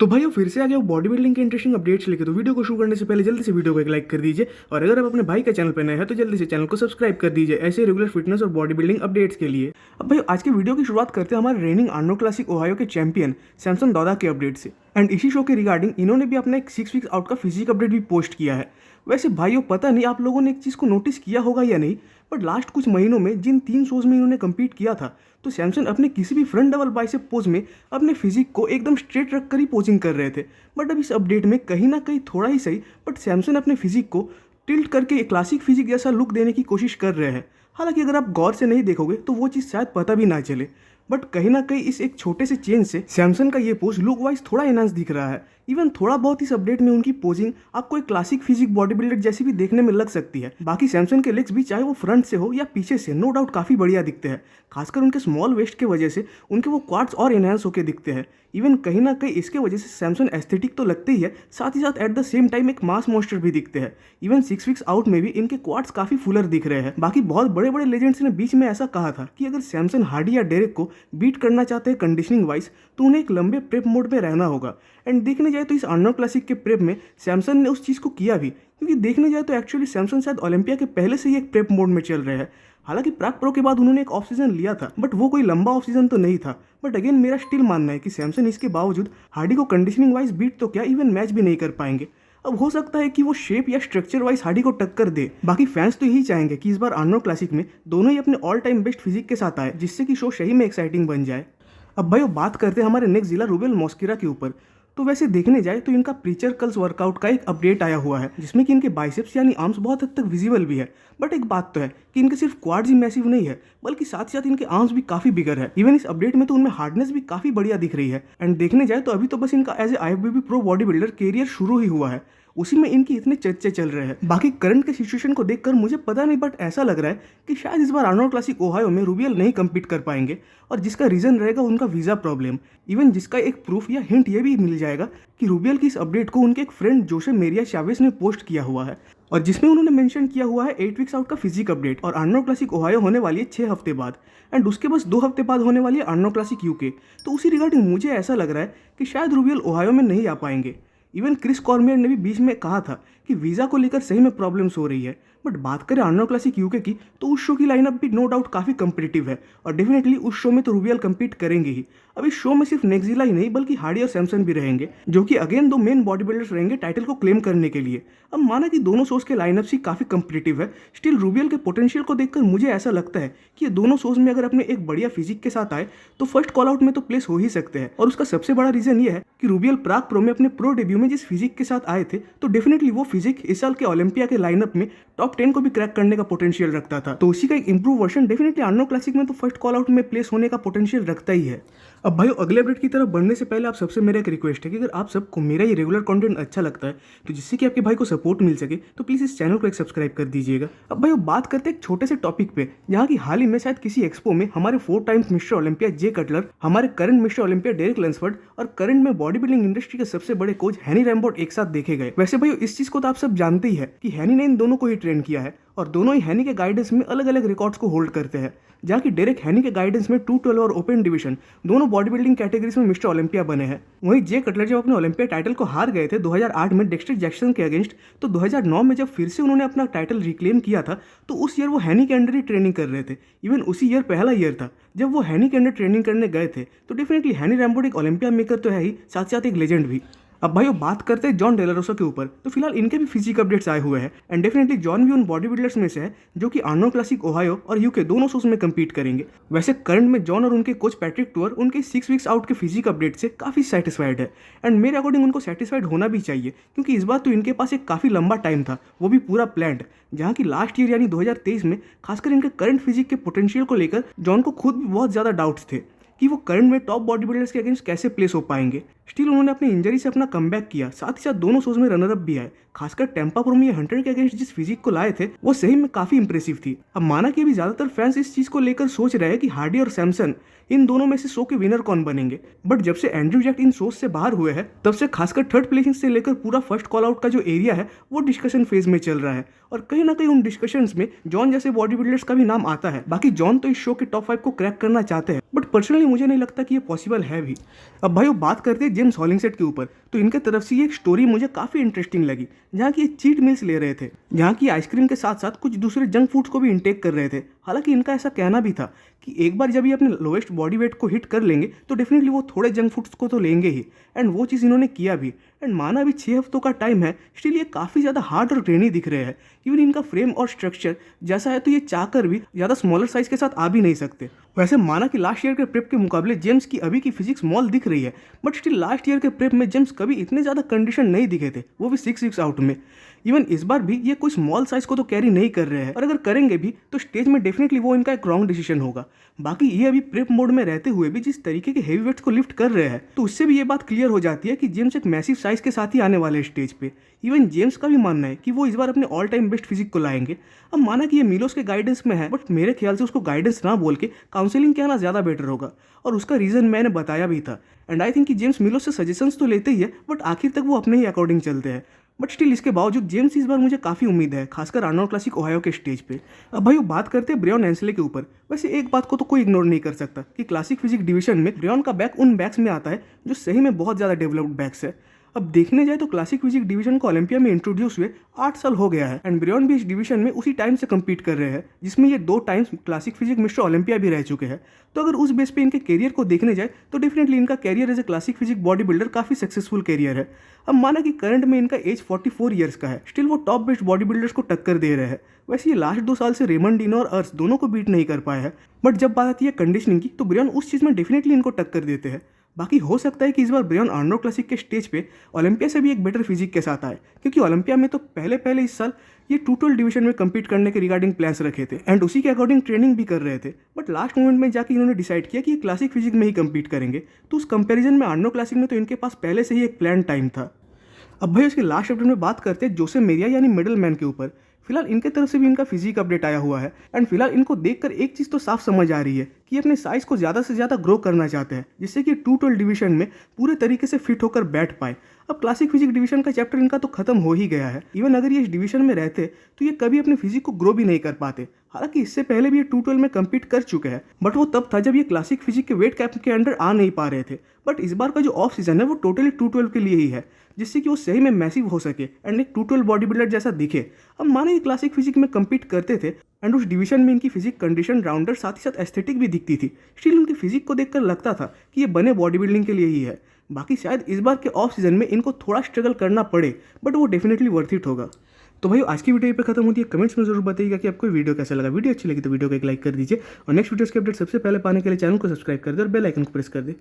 तो भाइयों फिर से आ गया बॉडी बिल्डिंग के इंटरेस्टिंग अपडेट्स लेके। तो वीडियो को शुरू करने से पहले जल्दी से वीडियो को एक लाइक कर दीजिए, और अगर आप अपने भाई के चैनल पर नए हैं तो जल्दी से चैनल को सब्सक्राइब कर दीजिए ऐसे रेगुलर फिटनेस और बॉडी बिल्डिंग अपडेट्स के लिए। अब भाई आज के वीडियो की शुरुआत करते हैं हमारे रेनिंग आर्नोल्ड क्लासिक ओहायो के चैंपियन सैमसन दादा के अपडेट से। एंड इसी शो के रिगार्डिंग इन्होंने भी अपना एक 6 वीक्स आउट का फिजिक अपडेट भी पोस्ट किया है। वैसे भाइयों पता नहीं आप लोगों ने एक चीज़ को नोटिस किया होगा या नहीं, बट लास्ट कुछ महीनों में जिन 3 शोज में इन्होंने कम्पीट किया था, तो सैमसन अपने किसी भी फ्रंट डबल बाइसेप पोज में अपने फिजिक को एकदम स्ट्रेट रख कर ही पोजिंग कर रहे थे। बट अब इस अपडेट में कहीं ना कहीं थोड़ा ही सही, बट सैमसन अपने फिजिक को टिल्ट करके एक क्लासिक फिजिक जैसा लुक देने की कोशिश कर रहे हैं। हालांकि अगर आप गौर से नहीं देखोगे तो वो चीज़ शायद पता भी ना चले, बट कहीं ना कहीं इस एक छोटे से चेंज से सैमसन का ये पोज लुक वाइज थोड़ा एनहांस दिख रहा है। इवन थोड़ा बहुत इस अपडेट में उनकी पोजिंग आपको एक क्लासिक फिजिक बॉडी बिल्डर जैसी भी देखने में लग सकती है। बाकी सैमसन के लेग्स भी चाहे वो फ्रंट से हो या पीछे से नो डाउट काफ़ी बढ़िया दिखते हैं। खासकर उनके स्मॉल वेस्ट के वजह से उनके वो क्वाड्स और एनहांस होकर दिखते हैं। इवन कहीं ना कहीं इसके वजह से सैमसन एस्थेटिक तो लगते ही है, साथ ही साथ एट द सेम टाइम एक मास मॉन्स्टर भी दिखते हैं। इवन 6 वीक्स आउट में भी इनके क्वाड्स काफ़ी फुलर दिख रहे हैं। बाकी बहुत बड़े बड़े लेजेंड्स ने बीच में ऐसा कहा था कि अगर सैमसन हार्डी या डेरेक को बीट करना चाहते हैं कंडीशनिंग वाइज तो उन्हें एक लंबे प्रेप मोड में रहना होगा। एंड देखने जाए तो इस आर्नोल्ड क्लासिक के प्रेप में सैमसन ने उस चीज़ को किया भी, क्योंकि देखने जाए तो एक्चुअली सैमसन शायद ओलंपिया के पहले से ही एक प्रेप मोड में चल रहे हैं। हालांकि प्राग प्रो के बाद उन्होंने एक ऑफ सीजन लिया था, बट वो कोई लंबा ऑफ सीजन तो नहीं था। बट अगेन मेरा स्टिल मानना है कि सैमसन इसके बावजूद हार्डी को कंडीशनिंग वाइज बीट तो क्या इवन मैच भी नहीं कर पाएंगे। अब हो सकता है कि वो शेप या स्ट्रक्चर वाइज हार्डी को टक्कर दे। बाकी फैंस तो यही चाहेंगे कि इस बार आर्नोल्ड क्लासिक में दोनों ही अपने ऑल टाइम बेस्ट फिजिक के साथ आए, जिससे कि शो सही में एक्साइटिंग बन जाए। अब भाई बात करते हैं हमारे नेक्स्ट जिला रूबेल मॉस्किरा के ऊपर। तो वैसे देखने जाए तो इनका प्रीचर कल्स वर्कआउट का एक अपडेट आया हुआ है, जिसमें कि इनके बाइसेप्स यानी आर्म्स बहुत हद तक विजिबल भी है। बट एक बात तो है कि इनके सिर्फ क्वाड्स ही मैसिव नहीं है, बल्कि साथ ही साथ इनके आर्म्स भी काफी बिगर है। इवन इस अपडेट में तो उनमें हार्डनेस भी काफी बढ़िया दिख रही है। एंड देखने जाए तो अभी तो बस इनका as a IFBB pro body builder career शुरू ही हुआ है, उसी में इनकी इतने चर्चे चल रहे हैं। बाकी करंट के सिचुएशन को देखकर मुझे पता नहीं, बट ऐसा लग रहा है कि शायद इस बार आर्नोल्ड क्लासिक ओहायो में रूबियल नहीं कम्पीट कर पाएंगे, और जिसका रीजन रहेगा उनका वीज़ा प्रॉब्लम। इवन जिसका एक प्रूफ या हिंट ये भी मिल जाएगा कि रूबियल की इस अपडेट को उनके एक फ्रेंड जोसे मेरिया चावेस ने पोस्ट किया हुआ है, और जिसमें उन्होंने मेंशन किया हुआ है 8 वीक्स आउट का फिजिक अपडेट। और आर्नोल्ड क्लासिक ओहायो होने वाली है 6 हफ्ते बाद, एंड उसके बस 2 हफ्ते बाद होने वाली है आर्नोल्ड क्लासिक यूके। तो उसी रिगार्डिंग मुझे ऐसा लग रहा है कि शायद रूबियल ओहायो में नहीं आ पाएंगे। इवन क्रिस कॉर्मियर ने भी बीच में कहा था कि वीज़ा को लेकर सही में प्रॉब्लम्स हो रही है। बट बात करें आर्नोल्ड क्लासिक यूके की, तो उस शो की लाइनअप भी नो डाउट काफ़ी कम्पिटिटिव है, और डेफिनेटली उस शो में तो रूबियल कम्पीट करेंगे ही। अब इस शो में सिर्फ नेक्जिला ही नहीं बल्कि हार्डी और सैमसन भी रहेंगे, जो कि अगेन 2 मेन बॉडी बिल्डर्स रहेंगे टाइटल को क्लेम करने के लिए। अब माना कि दोनों शोज के लाइनअप ही काफ़ी कम्पिटिटिव है, स्टिल रूबियल के पोटेंशियल को देखकर मुझे ऐसा लगता है कि ये दोनों शोज में अगर अपने एक बढ़िया फिजिक के साथ आए तो फर्स्ट कॉल आउट में तो प्लेस हो ही सकते हैं। और उसका सबसे बड़ा रीजन ये है कि रूबियल प्राग प्रो में अपने प्रो डेब्यू में जिस फिजिक के साथ आए थे, तो डेफिनेटली वो फिजिक इस साल के ओलंपिया के लाइनअप में टॉप 10 को भी क्रैक करने का पोटेंशियल रखता था। तो उसी का एक improve version definitely Arnold classic में तो फर्स्ट कॉल आउट में प्लेस होने का पोटेंशियल रखता ही है। अब भाई अगले अपडेट की तरफ बढ़ने से पहले आप सबसे मेरा एक रिक्वेस्ट है कि अगर आप सबको मेरा ये रेगुलर कंटेंट अच्छा लगता है, तो जिससे कि आपके भाई को सपोर्ट मिल सके, तो प्लीज़ इस चैनल को एक सब्सक्राइब कर दीजिएगा। अब भाई बात करते हैं एक छोटे से टॉपिक पे, जहाँ की हाल ही में शायद किसी एक्सपो में हमारे 4 टाइम्स मिस्टर ओलंपिया जे कटलर, हमारे करंट मिस्टर ओलंपिया डेरिक लैंसफोर्ड और करंट में बॉडी बिल्डिंग इंडस्ट्री के सबसे बड़े कोच हैनी रैम्बोर्ट एक साथ देखे गए। वैसे भाई इस चीज़ को तो आप सब जानते ही है कि हैनी ने इन दोनों को ही ट्रेन किया है, और दोनों ही हैनी के गाइडेंस में अलग अलग रिकॉर्ड्स को होल्ड करते हैं। जहाँ की डेरेक हैनी के गाइडेंस में 212 और ओपन डिवीजन दोनों बॉडी बिल्डिंग कैटेगरीज में मिस्टर ओलंपिया बने हैं। वहीं जे कटलर जब अपने ओलंपिया टाइटल को हार गए थे 2008 में डेक्स्टर जैक्सन के अगेंस्ट, तो 2009 में जब फिर से उन्होंने अपना टाइटल रिक्लेम किया था, तो उस ईयर वो हैनी के अंडर ही ट्रेनिंग कर रहे थे। इवन उसी ईयर पहला ईयर था जब वो हैनी के अंडर ट्रेनिंग करने गए थे। तो डेफिनेटली हैनी रैम्बोर्ट एक ओलंपिया मेकर तो है ही, साथ साथ एक लेजेंड भी। अब भाई बात करते हैं जॉन डेलारोसा के ऊपर। तो फिलहाल इनके भी फिजिक अपडेट्स आए हुए हैं, एंड डेफिनेटली जॉन भी उन बॉडी बिल्डर्स में से है जो कि आर्नोल्ड क्लासिक ओहायो और यूके दोनों शोज में कम्पीट करेंगे। वैसे करंट में जॉन और उनके कोच पैट्रिक टूअर उनके 6 वीक्स आउट के फिजिक अपडेट से काफ़ी सेटिस्फाइड है, एंड मेरे अकॉर्डिंग उनको सेटिस्फाइड होना भी चाहिए, क्योंकि इस बार तो इनके पास एक काफ़ी लंबा टाइम था, वो भी पूरा प्लान्ड। जहाँ की लास्ट ईयर यानी 2023 में खासकर इनके करंट फिजिक के पोटेंशियल को लेकर जॉन को खुद भी बहुत ज़्यादा डाउट्स थे कि वो करंट में टॉप बॉडी बिल्डर्स के अगेंस्ट कैसे प्लेस हो पाएंगे। स्टिल उन्होंने अपनी इंजरी से अपना कमबैक किया, साथ ही साथ दोनों शोज में रनर अप भी आए। खासकर टेम्पा प्रो में हंटर के अगेंस्ट जिस फिजिक को लाए थे वो सही में काफी इंप्रेसिव थी। अब माना कि अभी ज्यादातर फैंस इस चीज को लेकर सोच रहे हैं कि हार्डी और सैमसन इन दोनों में से शो के विनर कौन बनेंगे, बट जब से एंड्रयू जैक्ट इन शोज से बाहर हुए हैं तब से खासकर थर्ड प्लेसिंग से लेकर पूरा फर्स्ट कॉल आउट का जो एरिया है वो डिस्कशन फेज में चल रहा है, और कहीं ना कहीं उन डिस्कशंस में जॉन जैसे बॉडी बिल्डर्स का भी नाम आता है। बाकी जॉन तो इस शो के टॉप 5 को क्रैक करना चाहते हैं, बट पर्सनली मुझे नहीं लगता कि ये पॉसिबल है भी। अब भाई बात करते हैं जेम्स हॉलिंगसेट के ऊपर, तो इनके तरफ से ये एक स्टोरी मुझे काफ़ी इंटरेस्टिंग लगी, जहाँ की चीट मील्स ले रहे थे, जहाँ की आइसक्रीम के साथ साथ कुछ दूसरे जंक फूड्स को भी इंटेक कर रहे थे। हालांकि इनका ऐसा कहना भी था कि एक बार जब ये अपने लोएस्ट बॉडी वेट को हिट कर लेंगे तो डेफिनेटली वो थोड़े जंक फूड्स को तो लेंगे ही, एंड वो चीज़ इन्होंने किया भी। एंड माना भी 6 हफ्तों का टाइम है, स्टिल ये काफ़ी ज़्यादा हार्ड और ग्रेनी दिख रहे हैं। इवन इनका फ्रेम और स्ट्रक्चर जैसा है तो ये चाहकर भी ज़्यादा स्मॉलर साइज के साथ आ भी नहीं सकते। वैसे माना कि लास्ट ईयर के प्रेप के मुकाबले जेम्स की अभी की फिजिक्स स्मॉल दिख रही है, बट स्टिल लास्ट ईयर के प्रेप में जेम्स कभी इतने ज़्यादा कंडीशन नहीं दिखे थे, वो भी 6 वीक्स आउट में। इवन इस बार भी ये कोई स्मॉल साइज को तो कैरी नहीं कर रहे हैं, और अगर करेंगे भी तो स्टेज में डेफिनेटली वो इनका एक रॉन्ग डिसीजन होगा। बाकी ये अभी प्रेप मोड में रहते हुए भी जिस तरीके के हेवी वेट्स को लिफ्ट कर रहे हैं, तो उससे भी ये बात क्लियर हो जाती है कि जेम्स एक मैसिव साइज के साथ ही आने वाले हैं स्टेज पे। इवन जेम्स का भी मानना है कि वो इस बार अपने ऑल टाइम बेस्ट फिजिक को लाएंगे। अब माना कि ये मिलोस के गाइडेंस में है, बट मेरे ख्याल से उसको गाइडेंस ना बोल के काउंसलिंग कहना ज़्यादा बेटर होगा, और उसका रीज़न मैंने बताया भी था। एंड आई थिंक कि जेम्स मिलोस से सजेशंस तो लेते ही है, बट आखिर तक वो अपने ही अकॉर्डिंग चलते हैं। बट स्टिल इसके बावजूद जेम्स इस बार मुझे काफ़ी उम्मीद है, खासकर आर्नोल्ड क्लासिक ओहायो के स्टेज पे। अब भाई वो बात करते हैं ब्रेयन एंसले के ऊपर। वैसे एक बात को तो कोई इग्नोर नहीं कर सकता कि क्लासिक फिजिक डिवीजन में ब्रेयन का बैक उन बैक्स में आता है जो सही में बहुत ज़्यादा डेवलप्ड बैक्स है। अब देखने जाए तो क्लासिक फिजिक डिवीजन को ओलंपिया में इंट्रोड्यूस हुए 8 साल हो गया है, एंड ब्रेयन भी इस डिवीजन में उसी टाइम से कम्पीट कर रहे हैं, जिसमें ये 2 times classic physique mister Olympia भी रह चुके हैं। तो अगर उस बेस पे इनके करियर को देखने जाए तो डेफिनेटली इनका career as a classic physique body builder काफ़ी सक्सेसफुल करियर है। अब माना कि करंट में इनका एज 44 ईयर्स का है, स्टिल वो टॉप बेस्ट बॉडी बिल्डर्स को टक्कर दे रहे हैं। वैसे ये लास्ट 2 साल से रेमंड डिनो और अर्स दोनों को बीट नहीं कर पाए हैं, बट जब बात आती है कंडीशनिंग की तो ब्रेयन उस चीज़ में डेफिनेटली इनको टक्कर देते हैं। बाकी हो सकता है कि इस बार ब्रेयन आर्नोल्ड क्लासिक के स्टेज पे ओलंपिया से भी एक बेटर फिजिक के साथ आए, क्योंकि ओलंपिया में तो पहले इस साल ये 212 डिवीजन में कम्पीट करने के रिगार्डिंग प्लान्स रखे थे, एंड उसी के अकॉर्डिंग ट्रेनिंग भी कर रहे थे। बट लास्ट मोमेंट में जाके इन्होंने डिसाइड किया कि ये क्लासिक फिजिक में ही कम्पीट करेंगे, तो उस कंपैरिजन में आर्नोल्ड क्लासिक में तो इनके पास पहले से ही एक प्लान टाइम था। अब भाई उसके लास्ट अपडेट में बात करते हैं जोसे मेरिया यानी मिडल मैन के ऊपर। फिलहाल इनके तरफ से भी इनका फिजिक अपडेट आया हुआ है, एंड फिलहाल इनको देखकर एक चीज़ तो साफ समझ आ रही है कि अपने साइज को ज़्यादा से ज़्यादा ग्रो करना चाहते हैं, जिससे कि 212 डिवीजन में पूरे तरीके से फिट होकर बैठ पाए। अब क्लासिक फिजिक डिवीजन का चैप्टर इनका तो खत्म हो ही गया है। इवन अगर ये इस डिवीजन में रहते तो ये कभी अपने फिजिक को ग्रो भी नहीं कर पाते। हालांकि इससे पहले भी ये 212 में कम्पीट कर चुके हैं, बट वो तब था जब ये क्लासिक फिजिक के वेट कैप के अंडर आ नहीं पा रहे थे। बट इस बार का जो ऑफ सीजन है वो टोटली 212 के लिए ही है, जिससे कि वो सही में मैसिव हो सके एंड एक 212 बॉडी बिल्डर जैसा दिखे। अब माने ये क्लासिक फिजिक में कम्पीट करते थे, एंड उस डिवीजन में इनकी फिजिक कंडीशन राउंडर साथ ही साथ एस्थेटिक भी दिखती थी, स्टिल उनकी फिजिक को देखकर लगता था कि ये बने बॉडी बिल्डिंग के लिए ही है। बाकी शायद इस बार के ऑफ सीजन में इनको थोड़ा स्ट्रगल करना पड़े, बट वो डेफिनेटली वर्थ इट होगा। तो भाई आज की वीडियो पे खत्म होती है। कमेंट्स में जरूर बताइएगा कि आपको वीडियो कैसा लगा। वीडियो अच्छी लगी तो वीडियो को एक लाइक कर दीजिए, और नेक्स्ट वीडियोस के अपडेट सबसे पहले पाने के लिए चैनल को सब्सक्राइब कर दे और बेल आइकन को प्रेस कर दे।